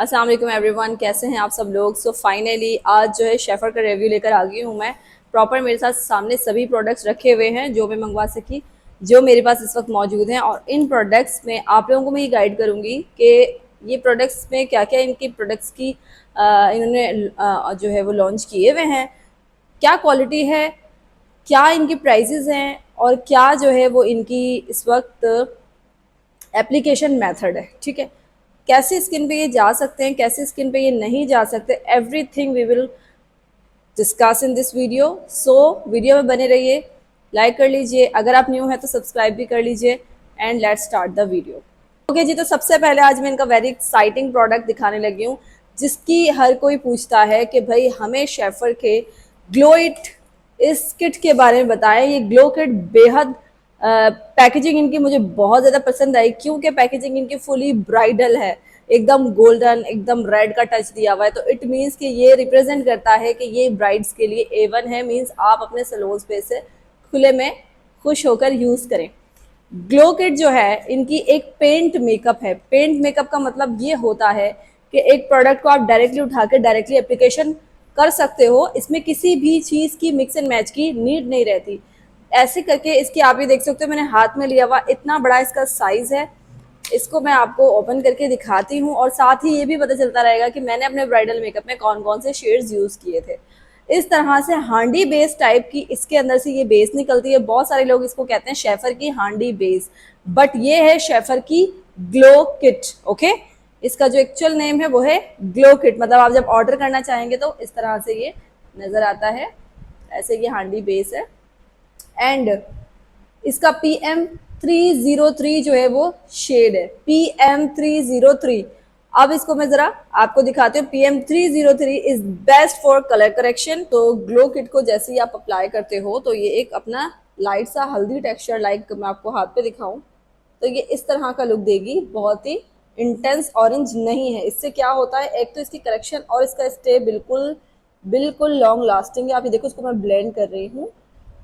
अस्सलाम वालेकुम एवरीवन, कैसे हैं आप सब लोग। सो फाइनली आज जो है शेफर का रिव्यू लेकर आ गई हूँ मैं। प्रॉपर मेरे साथ सामने सभी प्रोडक्ट्स रखे हुए हैं जो मैं मंगवा सकी, जो मेरे पास इस वक्त मौजूद हैं। और इन प्रोडक्ट्स में आप लोगों को मैं ये गाइड करूँगी कि ये प्रोडक्ट्स में क्या क्या इनकी प्रोडक्ट्स की इन्होंने जो है वो लॉन्च किए हुए हैं, क्या क्वालिटी है, क्या इनकी प्राइजेज़ हैं और क्या जो है वो इनकी इस वक्त एप्लीकेशन मेथड है। ठीक है, कैसे स्किन पे ये जा सकते हैं, कैसे स्किन पे ये नहीं जा सकते, everything we will discuss in this video. सो वीडियो में बने रहिए, लाइक कर लीजिए, अगर आप न्यू हैं तो सब्सक्राइब भी कर लीजिए and let's start the video. Okay जी, तो सबसे पहले आज मैं इनका वेरी एक्साइटिंग प्रोडक्ट दिखाने लगी हूँ जिसकी हर कोई पूछता है कि भाई हमें शेफर के ग्लो इट इस किट के बारे में बताएं। ये ग्लो किट बेहद पैकेजिंग इनकी मुझे बहुत ज़्यादा पसंद आई, क्योंकि पैकेजिंग इनकी फुली ब्राइडल है, एकदम गोल्डन, एकदम रेड का टच दिया हुआ है। तो इट मीन्स कि ये रिप्रेजेंट करता है कि ये ब्राइड्स के लिए A1 है। मीन्स आप अपने सलोन्स पे से खुले में खुश होकर यूज़ करें। ग्लो किट जो है इनकी एक पेंट मेकअप है। पेंट मेकअप का मतलब ये होता है कि एक प्रोडक्ट को आप डायरेक्टली उठा के डायरेक्टली एप्लीकेशन कर सकते हो, इसमें किसी भी चीज़ की मिक्स एंड मैच की नीड नहीं रहती। ऐसे करके इसकी आप ये देख सकते हो, मैंने हाथ में लिया हुआ, इतना बड़ा इसका साइज़ है। इसको मैं आपको ओपन करके दिखाती हूँ और साथ ही ये भी पता चलता रहेगा कि मैंने अपने ब्राइडल मेकअप में कौन कौन से शेड्स यूज़ किए थे। इस तरह से हांडी बेस टाइप की इसके अंदर से ये बेस निकलती है। बहुत सारे लोग इसको कहते हैं शेफर की हांडी बेस, बट ये है शेफर की ग्लो किट। ओके, इसका जो एक्चुअल नेम है वो है ग्लो किट। मतलब आप जब ऑर्डर करना चाहेंगे तो इस तरह से ये नज़र आता है, ऐसे ये हांडी बेस है। एंड इसका PM303 जो है वो शेड है, PM303। अब इसको मैं जरा आपको दिखाती हूँ। PM303 is best for colour correction. तो ग्लो किट को जैसे ही आप अप्लाई करते हो तो ये एक अपना लाइट सा हल्दी टेक्सचर, लाइक मैं आपको हाथ पे दिखाऊं तो ये इस तरह का लुक देगी। बहुत ही इंटेंस ऑरेंज नहीं है। इससे क्या होता है, एक तो इसकी करेक्शन और इसका स्टे बिल्कुल बिल्कुल लॉन्ग लास्टिंग है। आप ये देखो, इसको मैं ब्लेंड कर रही हूँ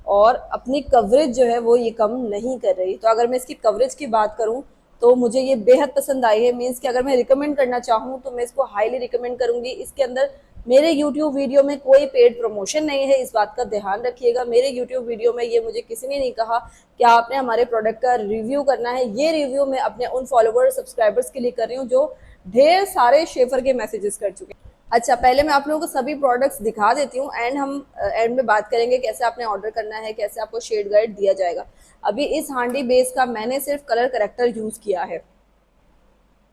और अपनी कवरेज जो है वो ये कम नहीं कर रही। तो अगर मैं इसकी कवरेज की बात करूं तो मुझे ये बेहद पसंद आई है। मीन्स कि अगर मैं रिकमेंड करना चाहूँ तो मैं इसको हाईली रिकमेंड करूंगी। इसके अंदर मेरे YouTube वीडियो में कोई पेड प्रमोशन नहीं है, इस बात का ध्यान रखिएगा। मेरे YouTube वीडियो में ये मुझे किसी ने नहीं कहा कि आपने हमारे प्रोडक्ट का रिव्यू करना है। ये रिव्यू मैं अपने उन फॉलोवर्स सब्सक्राइबर्स के लिए कर रही हूँ जो ढेर सारे शेफर के मैसेजेस कर चुके हैं। अच्छा, पहले मैं आप लोगों को सभी प्रोडक्ट्स दिखा देती हूँ एंड हम एंड में बात करेंगे कैसे आपने ऑर्डर करना है, कैसे आपको शेड गाइड दिया जाएगा। अभी इस हांडी बेस का मैंने सिर्फ कलर करेक्टर यूज़ किया है।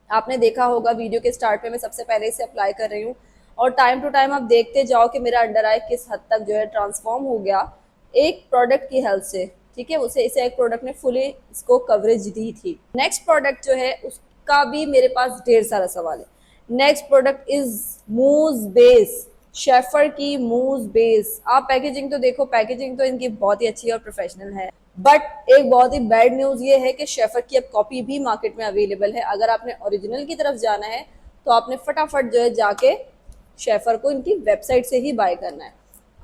आपने देखा होगा वीडियो के स्टार्ट में मैं सबसे पहले इसे अप्लाई कर रही हूँ और टाइम टू टाइम आप देखते जाओ कि मेरा अंडर आई किस हद तक जो है ट्रांसफॉर्म हो गया एक प्रोडक्ट की हेल्प से। ठीक है, उसे इसे एक प्रोडक्ट ने फुली इसको कवरेज दी थी। नेक्स्ट प्रोडक्ट जो है उसका भी मेरे पास ढेर सारा सवाल है। नेक्स्ट प्रोडक्ट इज मूज बेस, शेफर की मूज बेस। आप पैकेजिंग तो देखो, पैकेजिंग तो इनकी बहुत ही अच्छी और प्रोफेशनल है, बट एक बहुत ही बैड न्यूज़ ये है कि शेफर की अब कॉपी भी मार्केट में अवेलेबल है। अगर आपने ओरिजिनल की तरफ जाना है तो आपने फटाफट जो है जाके शेफर को इनकी वेबसाइट से ही बाय करना है।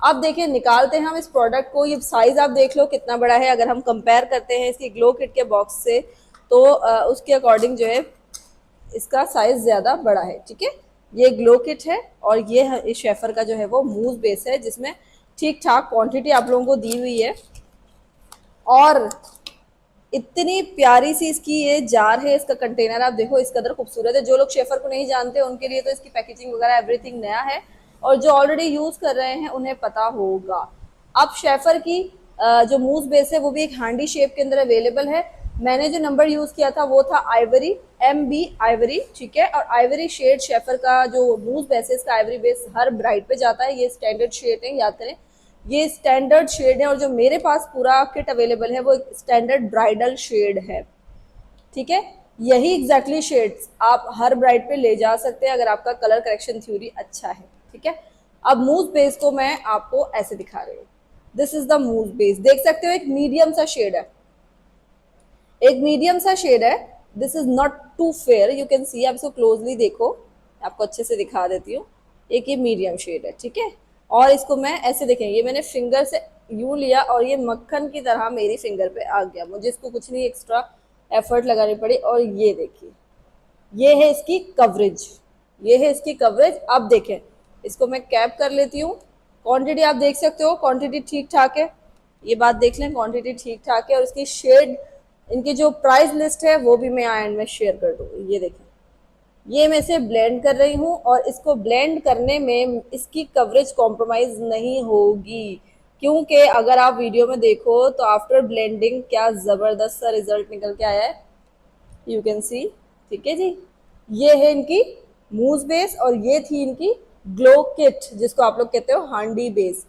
अब देखिए, निकालते हैं हम इस प्रोडक्ट को। ये साइज आप देख लो कितना बड़ा है। अगर हम कंपेयर करते हैं इसकी ग्लो किट के बॉक्स से तो उसके अकॉर्डिंग जो है इसका साइज ज़्यादा बड़ा है। ठीक है, ये ग्लो किट है और ये इस शेफर का जो है वो मूव बेस है जिसमें ठीक ठाक क्वांटिटी आप लोगों को दी हुई है। और इतनी प्यारी सी इसकी ये जार है, इसका कंटेनर आप देखो, इस कदर खूबसूरत है। जो लोग शेफर को नहीं जानते उनके लिए तो इसकी पैकेजिंग वगैरह एवरीथिंग नया है, और जो ऑलरेडी यूज़ कर रहे हैं उन्हें पता होगा। अब शेफर की जो मूज बेस है वो भी एक हैंडी शेप के अंदर अवेलेबल है। मैंने जो नंबर यूज़ किया था वो था आइवरी, MB आइवरी। ठीक है, और आइवरी शेड शेफर का जो मूज बेस है, इसका आइवरी बेस हर ब्राइड पे जाता है। ये स्टैंडर्ड शेड है, याद करें ये स्टैंडर्ड शेड है। और जो मेरे पास पूरा किट अवेलेबल है वो स्टैंडर्ड ब्राइडल शेड है। ठीक है, यही एग्जैक्टली शेड्स आप हर ब्राइड पे ले जा सकते हैं अगर आपका कलर करेक्शन थ्योरी अच्छा है। ठीक है, अब मूव बेस को मैं आपको ऐसे दिखा रही हूँ। This is the move base, देख सकते हो एक मीडियम सा शेड है, एक मीडियम सा शेड है। This is not too fair, you can see. आप इसको क्लोजली देखो, आपको अच्छे से दिखा देती हूँ। एक ये मीडियम शेड है। ठीक है, और इसको मैं ऐसे देखें, ये मैंने फिंगर से यूं लिया और ये मक्खन की तरह मेरी फिंगर पे आ गया। मुझे इसको कुछ नहीं एक्स्ट्रा एफर्ट लगानी पड़ी। और ये देखिए, ये है इसकी कवरेज, ये है इसकी कवरेज। अब देखें, इसको मैं कैप कर लेती हूँ। क्वांटिटी आप देख सकते हो, क्वांटिटी ठीक ठाक है, ये बात देख लें, क्वांटिटी ठीक ठाक है। और इसकी शेड, इनकी जो प्राइस लिस्ट है वो भी मैं एंड में शेयर कर दूँगी। ये देखें, ये मैं इसे ब्लेंड कर रही हूँ और इसको ब्लेंड करने में इसकी कवरेज कॉम्प्रोमाइज नहीं होगी, क्योंकि अगर आप वीडियो में देखो तो आफ्टर ब्लेंडिंग क्या ज़बरदस्त सा रिजल्ट निकल के आया है, यू कैन सी। ठीक है जी, ये है इनकी मूज बेस और ये थी इनकी ग्लो किट, जिसको आप लोग कहते हो हांडी बेस।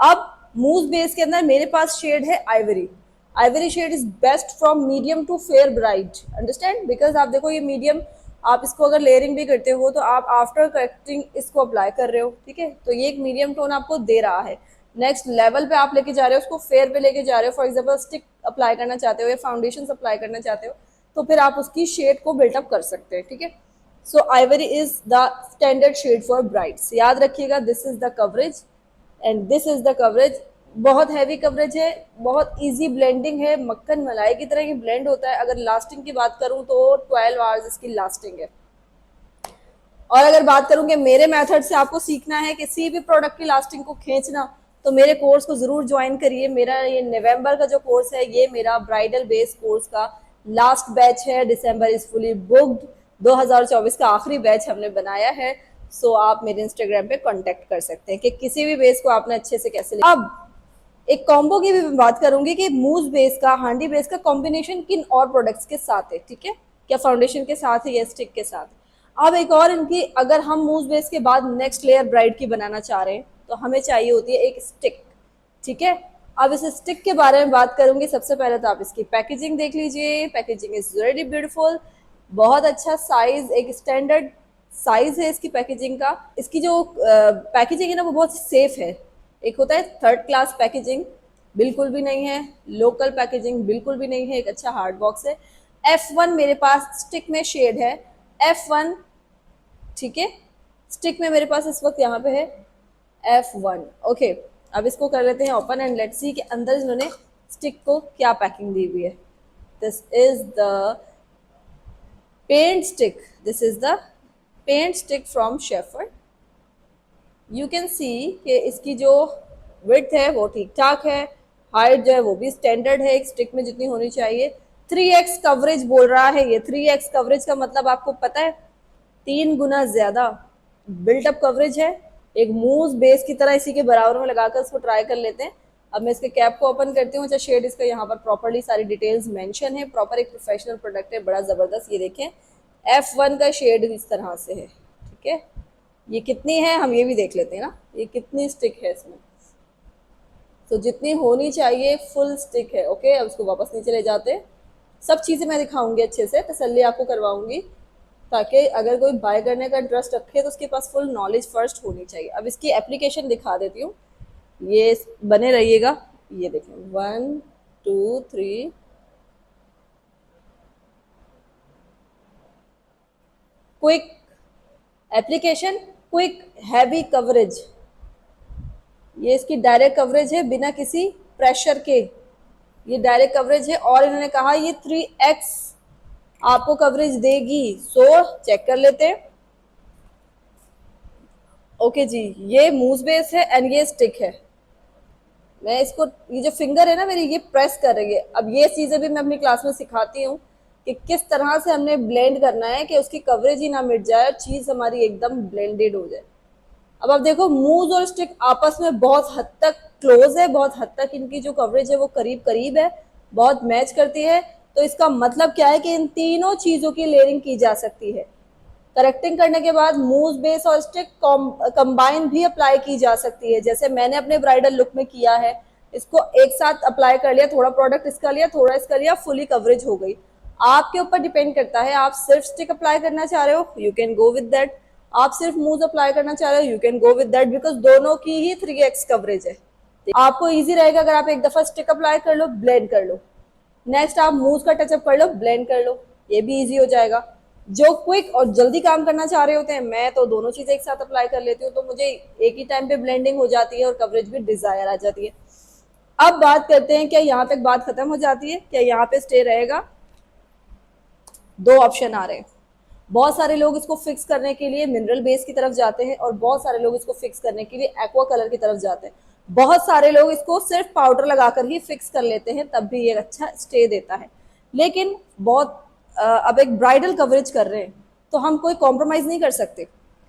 अब मूज बेस के अंदर मेरे पास शेड है ivory. Ivory shade is best from medium to fair bright, understand, because आप देखो ये मीडियम, आप इसको अगर लेयरिंग भी करते हो तो आप आफ्टर करेक्टिंग इसको अप्लाई कर रहे हो, ठीक है, तो ये एक मीडियम टोन आपको दे रहा है। नेक्स्ट लेवल पे आप लेके जा रहे हो, उसको फेयर पे लेके जा रहे हो, फॉर एग्जाम्पल स्टिक अप्लाई करना चाहते हो या फाउंडेशन अप्लाई करना चाहते हो, तो फिर आप उसकी शेड को बिल्टअप कर सकते हैं। ठीक है, so ivory is the standard shade for brights, याद रखिएगा। This is the coverage and this is the coverage. बहुत हैवी कवरेज है, बहुत इजी ब्लेंडिंग है, मक्खन मलाई की तरह ये ब्लेंड होता है। अगर लास्टिंग की बात करूं तो 12 आवर्स इसकी लास्टिंग है। और अगर बात करूं कि मेरे मेथड से आपको सीखना है किसी भी प्रोडक्ट की लास्टिंग को खींचना, तो मेरे कोर्स को जरूर ज्वाइन करिए। मेरा ये नवंबर का जो कोर्स है, ये मेरा ब्राइडल बेस कोर्स का लास्ट बैच है। दिसंबर इज फुली बुक्ड, 2024 का आखिरी बैच हमने बनाया है। सो आप मेरे इंस्टाग्राम पे कांटेक्ट कर सकते हैं कि किसी भी बेस को आपने अच्छे से कैसे अब एक कॉम्बो की भी मैं बात करूंगी कि मूज बेस का, हांडी बेस का कॉम्बिनेशन किन और प्रोडक्ट्स के साथ है। ठीक है, क्या फाउंडेशन के साथ है या स्टिक के साथ। अब एक और इनकी, अगर हम मूज बेस के बाद नेक्स्ट लेयर ब्राइड की बनाना चाह रहे हैं तो हमें चाहिए होती है एक स्टिक। ठीक है, अब इस स्टिक के बारे में बात करूंगी। सबसे पहले तो आप इसकी पैकेजिंग देख लीजिए। पैकेजिंग इज वेरी ब्यूटीफुल, बहुत अच्छा साइज, एक स्टैंडर्ड साइज है इसकी पैकेजिंग का। इसकी जो पैकेजिंग है ना वो बहुत सेफ है। एक होता है थर्ड क्लास पैकेजिंग, बिल्कुल भी नहीं है। लोकल पैकेजिंग बिल्कुल भी नहीं है। एक अच्छा हार्ड बॉक्स है। F1 मेरे पास स्टिक में शेड है, F1। ठीक है, स्टिक में मेरे पास इस वक्त यहाँ पे है F1। ओके, अब इसको कर लेते हैं ओपन एंड लेट्स सी कि अंदर इन्होंने स्टिक को क्या पैकिंग दी हुई है। This is the paint stick, this is the paint stick from Sheaffer. You can see कि इसकी जो विड्थ है वो ठीक ठाक है, हाइट जो है वो भी स्टैंडर्ड है, एक स्टिक में जितनी होनी चाहिए। 3x कवरेज बोल रहा है ये। 3x कवरेज का मतलब आपको पता है, 3 गुना ज्यादा बिल्टअप कवरेज है। एक मूज बेस की तरह इसी के बराबर में लगाकर इसको ट्राई कर लेते हैं। अब मैं इसके कैप को ओपन करती हूँ। अच्छा, शेड इसका यहाँ पर प्रॉपरली सारी डिटेल्स मेंशन है, प्रॉपर एक प्रोफेशनल प्रोडक्ट है, बड़ा जबरदस्त। ये देखें, F1 का शेड इस तरह से है। ठीक है, ये कितनी है हम ये भी देख लेते हैं ना, ये कितनी स्टिक है इसमें। तो जितनी होनी चाहिए फुल स्टिक है। ओके, अब इसको वापस नीचे ले जाते हैं। सब चीज़ें मैं दिखाऊंगी, अच्छे से तसल्ली आपको करवाऊंगी, ताकि अगर कोई बाय करने का इंटरेस्ट रखे तो उसके पास फुल नॉलेज फर्स्ट होनी चाहिए। अब इसकी एप्लीकेशन दिखा देती हूँ, ये बने रहिएगा। ये देखें, 1 2 3, quick application, quick heavy coverage. ये इसकी डायरेक्ट कवरेज है बिना किसी प्रेशर के, ये डायरेक्ट कवरेज है। और इन्होंने कहा ये 3x आपको कवरेज देगी। सो चेक कर लेते हैं। ओके जी, ये मूज बेस है एंड ये स्टिक है। मैं इसको, ये जो फिंगर है ना मेरी, ये प्रेस कर रही है। अब ये चीज़ें भी मैं अपनी क्लास में सिखाती हूँ कि किस तरह से हमने ब्लेंड करना है कि उसकी कवरेज ही ना मिट जाए और चीज़ हमारी एकदम ब्लेंडेड हो जाए। अब आप देखो, मूज और स्टिक आपस में बहुत हद तक क्लोज है, बहुत हद तक इनकी जो कवरेज है वो करीब करीब है, बहुत मैच करती है। तो इसका मतलब क्या है कि इन तीनों चीज़ों की लेयरिंग की जा सकती है। करेक्टिंग करने के बाद मूज बेस और स्टिक कंबाइन भी अप्लाई की जा सकती है, जैसे मैंने अपने ब्राइडल लुक में किया है। इसको एक साथ अप्लाई कर लिया, थोड़ा प्रोडक्ट इसका लिया, थोड़ा इसका लिया, फुली कवरेज हो गई। आपके ऊपर डिपेंड करता है, आप सिर्फ स्टिक अप्लाई करना चाह रहे हो, you can go with that. आप सिर्फ मूज अप्लाई करना चाह रहे हो, you can go with that, because दोनों की ही 3x कवरेज है। आपको इजी रहेगा अगर आप एक दफा स्टिक अप्लाई कर लो, ब्लेंड कर लो, नेक्स्ट आप मूव का टचअप कर लो, ब्लेंड कर लो, ये भी इजी हो जाएगा। जो क्विक और जल्दी काम करना चाह रहे होते हैं, मैं तो दोनों चीजें एक साथ अप्लाई कर लेती हूँ, तो मुझे एक ही टाइम पे ब्लेंडिंग हो जाती है और कवरेज भी डिजायर आ जाती है। अब बात करते हैं, क्या यहाँ तक बात खत्म हो जाती है, क्या यहाँ पे स्टे रहेगा। दो ऑप्शन आ रहे हैं। बहुत सारे लोग इसको फिक्स करने के लिए मिनरल बेस की तरफ जाते हैं और बहुत सारे लोग इसको फिक्स करने के लिए एक्वा कलर की तरफ जाते हैं। बहुत सारे लोग इसको सिर्फ पाउडर लगाकर ही फिक्स कर लेते हैं, तब भी ये अच्छा स्टे देता है। लेकिन बहुत अब एक ब्राइडल कवरेज कर रहे हैं तो हम कोई कॉम्प्रोमाइज़ नहीं कर सकते,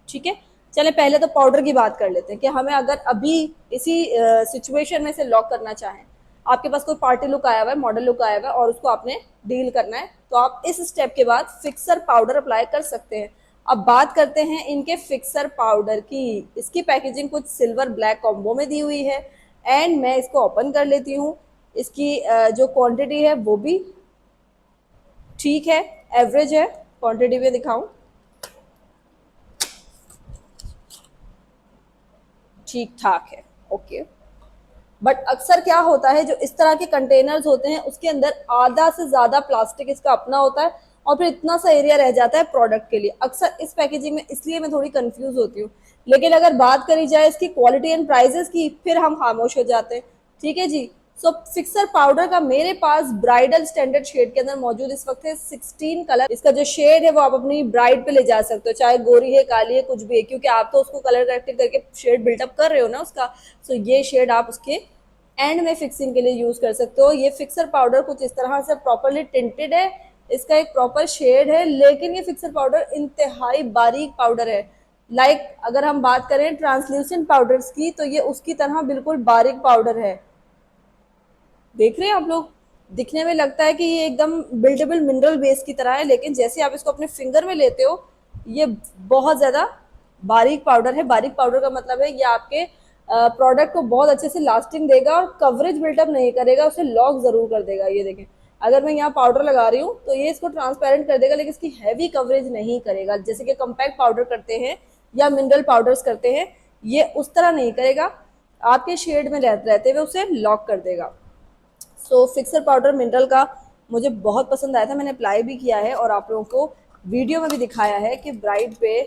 ठीक है। चले पहले तो पाउडर की बात कर लेते हैं कि हमें अगर अभी इसी सिचुएशन में से लॉक करना चाहें, आपके पास कोई पार्टी लुक आया हुआ है, मॉडल लुक आया हुआ है और उसको आपने डील करना है, तो आप इस स्टेप के बाद फिक्सर पाउडर अप्लाई कर सकते हैं। अब बात करते हैं इनके फिक्सर पाउडर की। इसकी पैकेजिंग कुछ सिल्वर ब्लैक कॉम्बो में दी हुई है एंड मैं इसको ओपन कर लेती हूँ। इसकी जो क्वांटिटी है वो भी ठीक है, एवरेज है। क्वांटिटी में दिखाऊं, ठीक ठाक है, ओके। बट अक्सर क्या होता है, जो इस तरह के कंटेनर्स होते हैं उसके अंदर आधा से ज़्यादा प्लास्टिक इसका अपना होता है और फिर इतना सा एरिया रह जाता है प्रोडक्ट के लिए। अक्सर इस पैकेजिंग में इसलिए मैं थोड़ी कंफ्यूज होती हूँ। लेकिन अगर बात करी जाए इसकी क्वालिटी एंड प्राइजेस की, फिर हम खामोश हो जाते हैं, ठीक है जी। सो फिक्सर पाउडर का मेरे पास ब्राइडल स्टैंडर्ड शेड के अंदर मौजूद इस वक्त है 16 कलर। इसका जो शेड है वो आप अपनी ब्राइड पे ले जा सकते हो, चाहे गोरी है, काली है, कुछ भी है, क्योंकि आप तो उसको कलर करेक्ट करके शेड बिल्टअप कर रहे हो ना उसका। सो ये शेड आप उसके एंड में फिक्सिंग के लिए यूज कर सकते हो। ये फिक्सर पाउडर कुछ इस तरह से प्रॉपरली टिंटेड है, इसका एक प्रॉपर शेड है, लेकिन ये फिक्सर पाउडर इंतहाई बारीक पाउडर है। अगर हम बात करें ट्रांसल्यूसेंट पाउडर्स की, तो ये उसकी तरह बिल्कुल बारीक पाउडर है। देख रहे हैं आप लोग, दिखने में लगता है कि ये एकदम बिल्डेबल मिनरल बेस की तरह है, लेकिन जैसे आप इसको अपने फिंगर में लेते हो, ये बहुत ज़्यादा बारीक पाउडर है। बारीक पाउडर का मतलब है ये आपके प्रोडक्ट को बहुत अच्छे से लास्टिंग देगा और कवरेज बिल्टअप नहीं करेगा, उसे लॉक ज़रूर कर देगा। ये देखें, अगर मैं यहाँ पाउडर लगा रही हूँ तो ये इसको ट्रांसपेरेंट कर देगा, लेकिन इसकी हैवी कवरेज नहीं करेगा। जैसे कि कम्पैक्ट पाउडर करते हैं या मिनरल पाउडर्स करते हैं, ये उस तरह नहीं करेगा, आपके शेड में रहते हुए उसे लॉक कर देगा। सो फिक्सर पाउडर मिनरल का मुझे बहुत पसंद आया था, मैंने अप्लाई भी किया है और आप लोगों को वीडियो में भी दिखाया है कि ब्राइड पे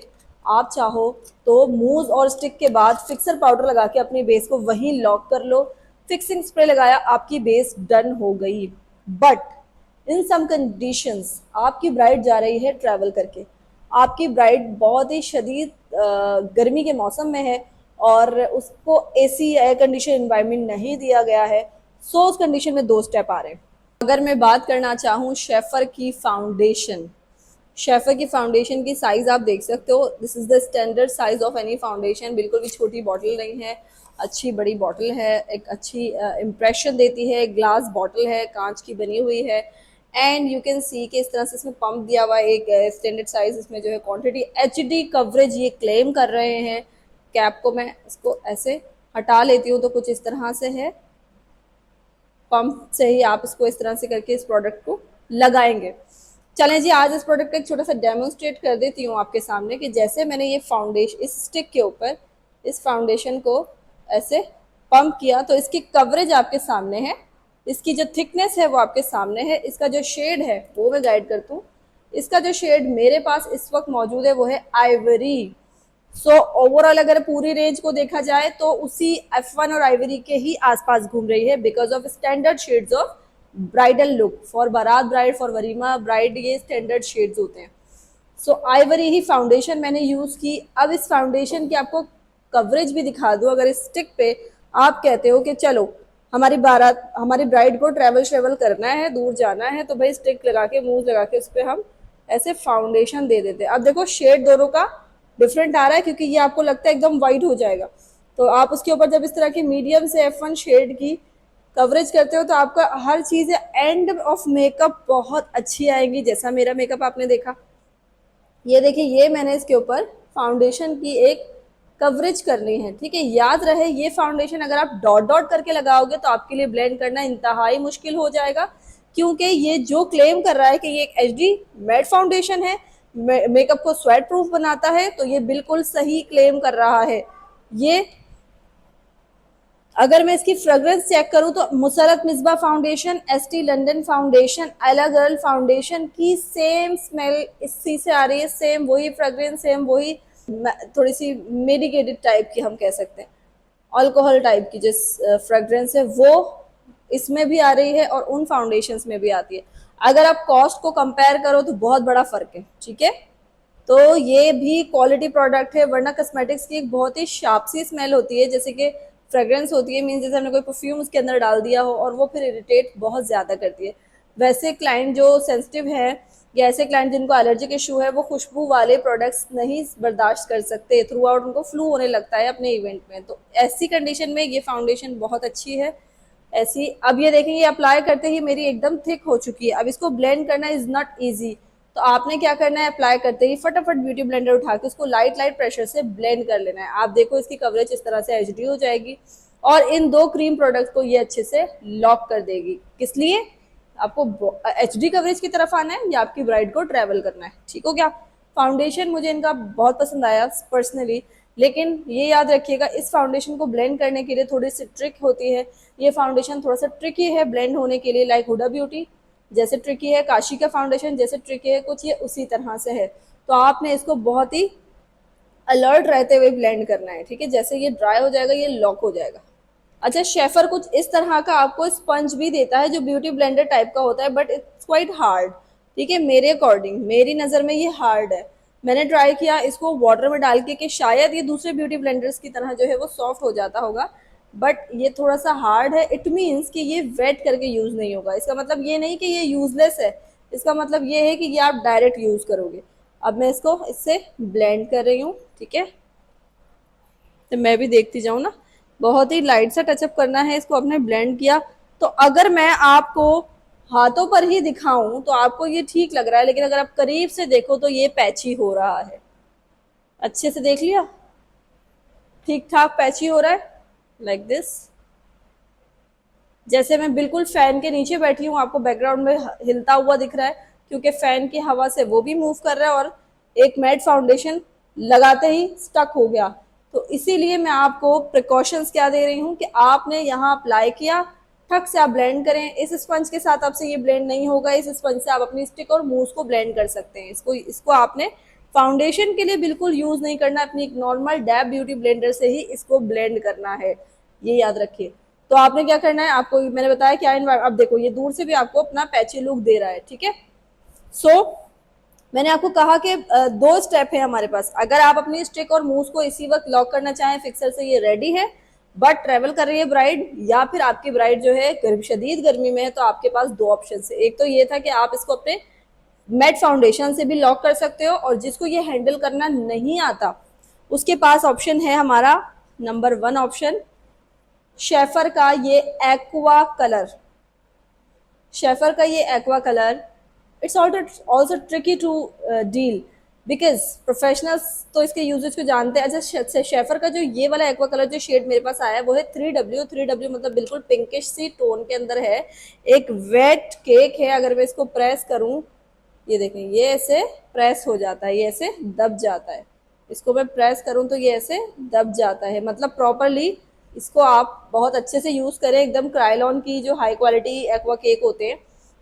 आप चाहो तो मूव और स्टिक के बाद फिक्सर पाउडर लगा के अपनी बेस को वहीं लॉक कर लो। फिक्सिंग स्प्रे लगाया, आपकी बेस डन हो गई। बट इन सम कंडीशंस आपकी ब्राइड जा रही है ट्रैवल करके, आपकी ब्राइड बहुत ही शदीद गर्मी के मौसम में है और उसको एसी एयर कंडीशन इन्वायरमेंट नहीं दिया गया है। सो उस कंडीशन में दो स्टेप आ रहे हैं। अगर मैं बात करना चाहूँ शेफर की फाउंडेशन, शेफर की फाउंडेशन की साइज़ आप देख सकते हो। This is the standard size of any foundation. बिल्कुल भी छोटी बॉटल नहीं है, अच्छी बड़ी बॉटल है, एक अच्छी इम्प्रेशन देती है। ग्लास बॉटल है, कांच की बनी हुई है एंड यू कैन सी कि इस तरह से इसमें पंप दिया हुआ है, एक स्टैंडर्ड साइज इसमें जो है क्वांटिटी एचडी कवरेज ये क्लेम कर रहे हैं। कैप को मैं इसको ऐसे हटा लेती हूँ तो कुछ इस तरह से है, पंप से ही आप इसको इस तरह से करके इस प्रोडक्ट को लगाएंगे। चलें जी, आज इस प्रोडक्ट का एक छोटा सा डेमोन्स्ट्रेट कर देती हूँ आपके सामने कि जैसे मैंने ये फाउंडेशन इस स्टिक के ऊपर इस फाउंडेशन को ऐसे पंप किया तो इसकी कवरेज आपके सामने है, इसकी जो थिकनेस है वो आपके सामने है, इसका जो शेड है वो मैं गाइड करती हूँ। इसका जो शेड मेरे पास इस वक्त मौजूद है वो है आइवरी। सो ओवरऑल अगर पूरी रेंज को देखा जाए तो उसी F1 और आइवरी के ही आसपास घूम रही है, because of standard shades of bridal look. For बारात ब्राइड, फॉर वरीमा ब्राइड, ये स्टैंडर्ड शेड्स होते हैं। सो आइवरी ही फाउंडेशन मैंने यूज़ की। अब इस फाउंडेशन की आपको कवरेज भी दिखा दूँ। अगर इस स्टिक पे आप कहते हो कि चलो हमारी बारात, हमारी ब्राइड को ट्रैवल करना है, दूर जाना है, तो भाई स्टिक लगा के, मूव लगा के उस पर हम ऐसे फाउंडेशन दे देते हैं। अब देखो शेड दोनों का डिफरेंट आ रहा है, क्योंकि ये आपको लगता है एकदम वाइट हो जाएगा, तो आप उसके ऊपर जब इस तरह की मीडियम से F1 शेड की कवरेज करते हो तो आपका हर चीज़ एंड ऑफ मेकअप बहुत अच्छी आएगी। जैसा मेरा मेकअप आपने देखा, ये देखिए, ये मैंने इसके ऊपर फाउंडेशन की एक कवरेज करनी है, ठीक है। याद रहे ये फाउंडेशन अगर आप डॉट डॉट करके लगाओगे तो आपके लिए ब्लेंड करना इंतहाई मुश्किल हो जाएगा, क्योंकि ये जो क्लेम कर रहा है कि ये एक HD मैट फाउंडेशन है, मेकअप को स्वेट प्रूफ बनाता है, तो ये बिल्कुल सही क्लेम कर रहा है। ये अगर मैं इसकी फ्रेग्रेंस चेक करूं तो Musarrat Misbah foundation, ST London foundation, LA girl foundation की सेम स्मेल इसी से आ रही है, सेम वही फ्रेग्रेंस, सेम वही थोड़ी सी मेडिकेटेड टाइप की हम कह सकते हैं, अल्कोहल टाइप की जिस फ्रेग्रेंस है वो इसमें भी आ रही है और उन फाउंडेशंस में भी आती है। अगर आप कॉस्ट को कंपेयर करो तो बहुत बड़ा फर्क है, ठीक है। तो ये भी क्वालिटी प्रोडक्ट है, वरना कस्मेटिक्स की एक बहुत ही शार्प सी स्मेल होती है, जैसे कि फ्रेग्रेंस होती है, मीन्स जैसे हमने कोई परफ्यूम उसके अंदर डाल दिया हो और वो फिर इरिटेट बहुत ज़्यादा करती है। वैसे क्लाइंट जो सेंसिटिव है या ऐसे क्लाइंट जिनको एलर्जिक इशू है, वो खुशबू वाले प्रोडक्ट्स नहीं बर्दाश्त कर सकते, थ्रू आउट उनको फ्लू होने लगता है अपने इवेंट में। तो ऐसी कंडीशन में ये फाउंडेशन बहुत अच्छी है। ऐसी अब ये देखेंगे अप्लाई करते ही मेरी एकदम थिक हो चुकी है। अब इसको ब्लेंड करना इज नॉट ईजी, तो आपने क्या करना है, अप्लाई करते ही फटाफट ब्यूटी ब्लेंडर उठा के उसको लाइट लाइट प्रेशर से ब्लेंड कर लेना है। आप देखो इसकी कवरेज इस तरह से एचडी हो जाएगी और इन दो क्रीम प्रोडक्ट को ये अच्छे से लॉक कर देगी। किस लिए? आपको एचडी कवरेज की तरफ आना है या आपकी ब्राइड को ट्रेवल करना है। ठीक हो गया? फाउंडेशन मुझे इनका बहुत पसंद आया पर्सनली, लेकिन ये याद रखिएगा इस फाउंडेशन को ब्लेंड करने के लिए थोड़ी सी ट्रिक होती है। ये फाउंडेशन थोड़ा सा ट्रिकी है ब्लेंड होने के लिए, लाइक हुडा ब्यूटी जैसे ट्रिकी है, काशी का फाउंडेशन जैसे ट्रिकी है, कुछ ये उसी तरह से है। तो आपने इसको बहुत ही अलर्ट रहते हुए ब्लेंड करना है। ठीक है? जैसे ये ड्राई हो जाएगा ये लॉक हो जाएगा। अच्छा, शेफर कुछ इस तरह का आपको स्पंज भी देता है जो ब्यूटी ब्लेंडर टाइप का होता है, बट इट्स क्वाइट हार्ड। ठीक है? मेरे अकॉर्डिंग, मेरी नज़र में ये हार्ड है। मैंने ट्राई किया इसको वाटर में डाल के कि शायद ये दूसरे ब्यूटी ब्लेंडर्स की तरह जो है वो सॉफ्ट हो जाता होगा, बट ये थोड़ा सा हार्ड है। इट मीन्स कि ये वेट करके यूज़ नहीं होगा। इसका मतलब ये नहीं कि ये यूजलेस है, इसका मतलब ये है कि ये आप डायरेक्ट यूज़ करोगे। अब मैं इसको इससे ब्लेंड कर रही हूँ। ठीक है? तो मैं भी देखती जाऊँ ना, बहुत ही लाइट सा टचअप करना है इसको। आपने ब्लेंड किया तो अगर मैं आपको हाथों पर ही दिखाऊं तो आपको ये ठीक लग रहा है, लेकिन अगर आप करीब से देखो तो ये पैची हो रहा है। अच्छे से देख लिया? ठीक ठाक पैची हो रहा है, लाइक दिस। जैसे मैं बिल्कुल फैन के नीचे बैठी हूँ, आपको बैकग्राउंड में हिलता हुआ दिख रहा है, क्योंकि फैन की हवा से वो भी मूव कर रहा है और एक मैट फाउंडेशन लगाते ही स्टक हो गया। तो इसीलिए मैं आपको प्रिकॉशंस क्या दे रही हूँ कि आपने यहाँ अप्लाई किया, ठक से आप ब्लेंड करें। इस स्पंज के साथ आपसे ये ब्लेंड नहीं होगा, इस स्पंज से आप अपनी स्टिक और मूव को ब्लेंड कर सकते हैं। इसको आपने फाउंडेशन के लिए बिल्कुल यूज नहीं करना, अपनी एक नॉर्मल डैब ब्यूटी ब्लेंडर से ही इसको ब्लेंड करना है, ये याद रखिए। तो आपने क्या करना है, आपको मैंने बताया क्या अब देखो ये दूर से भी आपको अपना पैची लुक दे रहा है। ठीक है? मैंने आपको कहा कि दो स्टेप है हमारे पास। अगर आप अपनी स्टिक और मूव को इसी वक्त लॉक करना चाहें फिक्सर से, ये रेडी है, बट ट्रेवल कर रही है ब्राइड, या फिर आपकी ब्राइड जो है शदीद गर्मी में है, तो आपके पास दो ऑप्शन है। एक तो ये था कि आप इसको अपने मैट फाउंडेशन से भी लॉक कर सकते हो, और जिसको ये हैंडल करना नहीं आता उसके पास ऑप्शन है हमारा नंबर 1 ऑप्शन, शेफर का ये एक्वा कलर। शेफर का ये aqua colour, it's also tricky to deal because professionals तो इसके यूजेज को जानते हैं। अच्छा, शेफर का जो ये वाला एक्वा कलर जो शेड मेरे पास आया है वो है 3W। 3W मतलब बिल्कुल पिंकिश सी टोन के अंदर है, एक वेट केक है। अगर मैं इसको प्रेस करूं, ये देखें ये ऐसे प्रेस हो जाता है, ये ऐसे दब जाता है। इसको मैं प्रेस करूं तो ये ऐसे दब जाता है, मतलब प्रॉपरली इसको आप बहुत अच्छे से यूज़ करें। एकदम क्राइलॉन की जो हाई क्वालिटी एक्वा केक होते हैं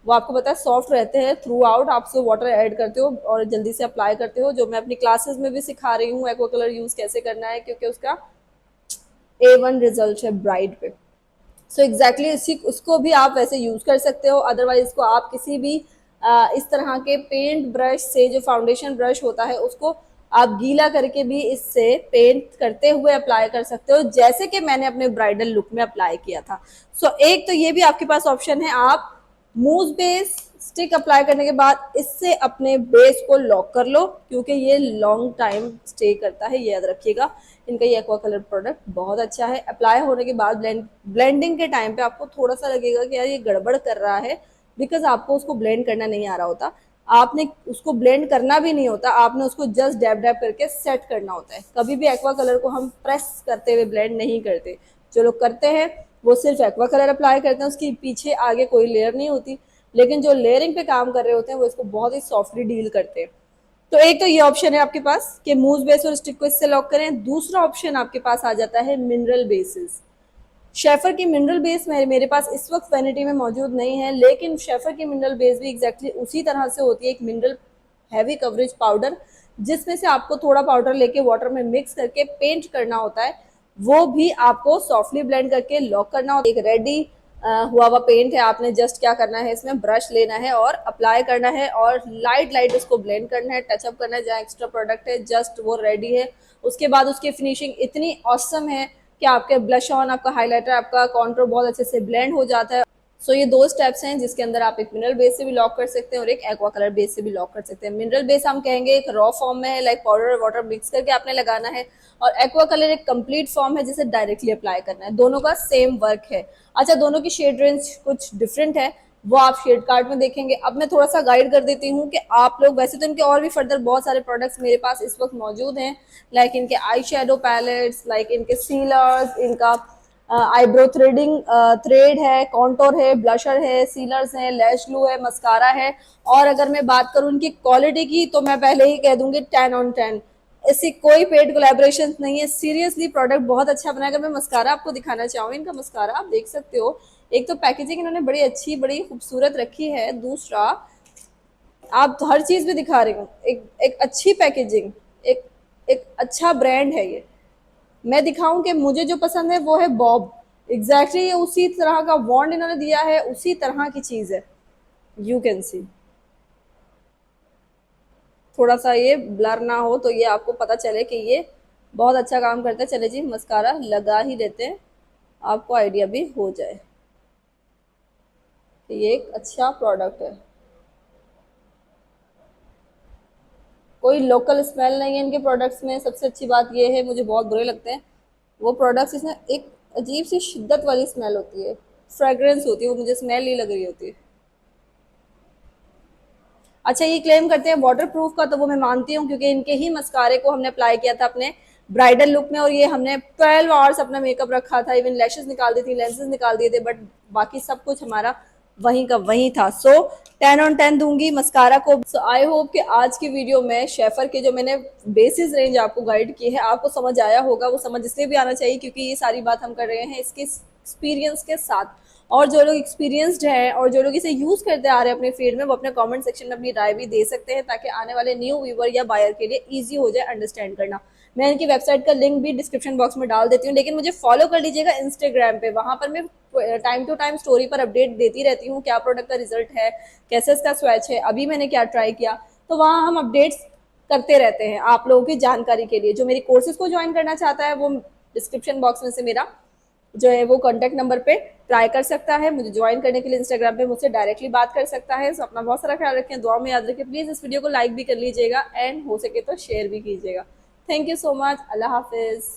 वो आपको पता है सॉफ्ट रहते हैं थ्रू आउट। आप उसमें वाटर ऐड करते हो और जल्दी से अप्लाई करते हो, जो मैं अपनी क्लासेस में भी सिखा रही हूँ एक्वा कलर यूज़ कैसे करना है, क्योंकि उसका A1 रिजल्ट है ब्राइड पे। सो एग्जैक्टली इसी उसको भी आप वैसे यूज़ कर सकते हो। अदरवाइज इसको आप किसी भी इस तरह के पेंट ब्रश से, जो फाउंडेशन ब्रश होता है उसको आप गीला करके भी इससे पेंट करते हुए अप्लाई कर सकते हो, जैसे कि मैंने अपने ब्राइडल लुक में अप्लाई किया था। एक तो ये भी आपके पास ऑप्शन है, आप मूव बेस स्टिक अप्लाई करने के बाद इससे अपने बेस को लॉक कर लो, क्योंकि ये लॉन्ग टाइम स्टे करता है, ये याद रखिएगा। इनका ये एक्वा कलर प्रोडक्ट बहुत अच्छा है। अप्लाई होने के बाद ब्लेंडिंग के टाइम पे आपको थोड़ा सा लगेगा कि यार ये गड़बड़ कर रहा है, बिकॉज आपको उसको ब्लेंड करना नहीं आ रहा होता। आपने उसको ब्लेंड करना भी नहीं होता, आपने उसको जस्ट डैब डैब करके सेट करना होता है। कभी भी एक्वा कलर को हम प्रेस करते हुए ब्लेंड नहीं करते। जो लोग करते हैं वो सिर्फ एक्वा कलर अप्लाई करते हैं, उसकी पीछे आगे कोई लेयर नहीं होती। लेकिन जो लेयरिंग पे काम कर रहे होते हैं वो इसको बहुत ही सॉफ्टली डील करते हैं। तो एक तो ये ऑप्शन है आपके पास कि मूव बेस और स्टिक को इससे लॉक करें। दूसरा ऑप्शन आपके पास आ जाता है मिनरल बेसिस। शेफर की मिनरल बेस मेरे पास इस वक्त वैनिटी में मौजूद नहीं है, लेकिन शेफर की मिनरल बेस भी एग्जैक्टली उसी तरह से होती है, एक मिनरल हैवी कवरेज पाउडर, जिसमें से आपको थोड़ा पाउडर लेके वाटर में मिक्स करके पेंट करना होता है। वो भी आपको सॉफ्टली ब्लेंड करके लॉक करना होता है। एक रेडी हुआ हुआ पेंट है, आपने जस्ट क्या करना है, इसमें ब्रश लेना है और अप्लाई करना है और लाइट लाइट उसको ब्लेंड करना है, टचअप करना है। जहाँ एक्स्ट्रा प्रोडक्ट है जस्ट वो रेडी है। उसके बाद उसकी फिनिशिंग इतनी ऑसम है कि आपके ब्लश ऑन, आपका हाइलाइटर, आपका कॉन्टोर बहुत अच्छे से ब्लेंड हो जाता है। सो ये दो स्टेप्स हैं जिसके अंदर आप एक मिनरल बेस से भी लॉक कर सकते हैं और एक एक्वा कलर बेस से भी लॉक कर सकते हैं। मिनरल बेस हम कहेंगे एक रॉ फॉर्म में है, लाइक पाउडर और वाटर मिक्स करके आपने लगाना है, और एक्वा कलर एक कंप्लीट फॉर्म है जिसे डायरेक्टली अप्लाई करना है। दोनों का सेम वर्क है। अच्छा, दोनों की शेड रेंज कुछ डिफरेंट है, वो आप शेड कार्ड में देखेंगे। अब मैं थोड़ा सा गाइड कर देती हूँ कि आप लोग, वैसे तो इनके और भी फर्दर बहुत सारे प्रोडक्ट्स मेरे पास इस वक्त मौजूद हैं, लाइक इनके आई शेडो पैलेट्स, लाइक इनके सीलर्स, इनका आईब्रो थ्रेडिंग थ्रेड है, कॉन्टोर है, ब्लशर है, सीलर्स है, लैश ग्लू है, मस्कारा है। और अगर मैं बात करूँ इनकी क्वालिटी की तो मैं पहले ही कह दूंगी 10/10। ऐसी कोई पेड कोलैबोरेशन नहीं है, सीरियसली प्रोडक्ट बहुत अच्छा बना है। अगर मैं मस्कारा आपको दिखाना चाहूँ, इनका मस्कारा आप देख सकते हो। एक तो पैकेजिंग इन्होंने बड़ी अच्छी, बड़ी खूबसूरत रखी है। दूसरा, आप तो हर चीज में दिखा रही हूँ एक एक अच्छी पैकेजिंग, एक एक अच्छा ब्रांड है ये। मैं दिखाऊं कि मुझे जो पसंद है वो है बॉब। एग्जैक्टली exactly उसी तरह का वॉन्ड इन्होंने दिया है, उसी तरह की चीज है। यू कैन सी, थोड़ा सा ये ब्लर ना हो तो ये आपको पता चले कि ये बहुत अच्छा काम करता है। चले जी, मस्कारा लगा ही लेते हैं, आपको आइडिया भी हो जाए कि ये एक अच्छा प्रोडक्ट है। कोई लोकल स्मेल नहीं है इनके प्रोडक्ट्स में। सबसे अच्छी बात ये है, मुझे बहुत बुरे लगते हैं वो प्रोडक्ट्स, इसमें एक अजीब सी शिद्दत वाली स्मेल होती है, फ्रेग्रेंस होती है, वो मुझे स्मेल नहीं लग रही होती है। अच्छा, ये क्लेम करते हैं वाटर प्रूफ का, तो वो मैं मानती हूँ क्योंकि इनके ही मस्कारे को हमने अप्लाई किया था अपने ब्राइडल लुक में, और ये हमने 12 आवर्स अपना मेकअप रखा था, इवन लैशेस निकाल दी थी, लेंसेज निकाल दिए थे, बट बाकी सब कुछ हमारा वहीं का वहीं था। सो 10/10 दूंगी मस्कारा को। सो आई होप कि आज की वीडियो में शेफर के जो मैंने बेसिस रेंज आपको गाइड की है आपको समझ आया होगा। वो समझ इसलिए भी आना चाहिए क्योंकि ये सारी बात हम कर रहे हैं इसके एक्सपीरियंस के साथ। और जो लोग एक्सपीरियंसड हैं और जो लोग इसे यूज करते आ रहे हैं अपने फील्ड में, वो अपने कमेंट सेक्शन में अपनी राय भी दे सकते हैं ताकि आने वाले न्यू व्यूवर या बायर के लिए इजी हो जाए अंडरस्टैंड करना। मैं इनकी वेबसाइट का लिंक भी डिस्क्रिप्शन बॉक्स में डाल देती हूँ, लेकिन मुझे फॉलो कर लीजिएगा इंस्टाग्राम पे। वहां पर मैं टाइम टू टाइम स्टोरी पर अपडेट देती रहती हूँ, क्या प्रोडक्ट का रिजल्ट है, कैसे इसका स्वैच है, अभी मैंने क्या ट्राई किया। तो वहाँ हम अपडेट्स करते रहते हैं आप लोगों की जानकारी के लिए। जो मेरी कोर्सेज को ज्वाइन करना चाहता है वो डिस्क्रिप्शन बॉक्स में से मेरा जो है वो कॉन्टैक्ट नंबर पे ट्राई कर सकता है। मुझे ज्वाइन करने के लिए इंस्टाग्राम पे मुझसे डायरेक्टली बात कर सकता है। सो अपना बहुत सारा ख्याल रखें, दुआ में याद रखें। प्लीज़ इस वीडियो को लाइक भी कर लीजिएगा एंड हो सके तो शेयर भी कीजिएगा। Thank you so much. अल्लाह हाफिज़।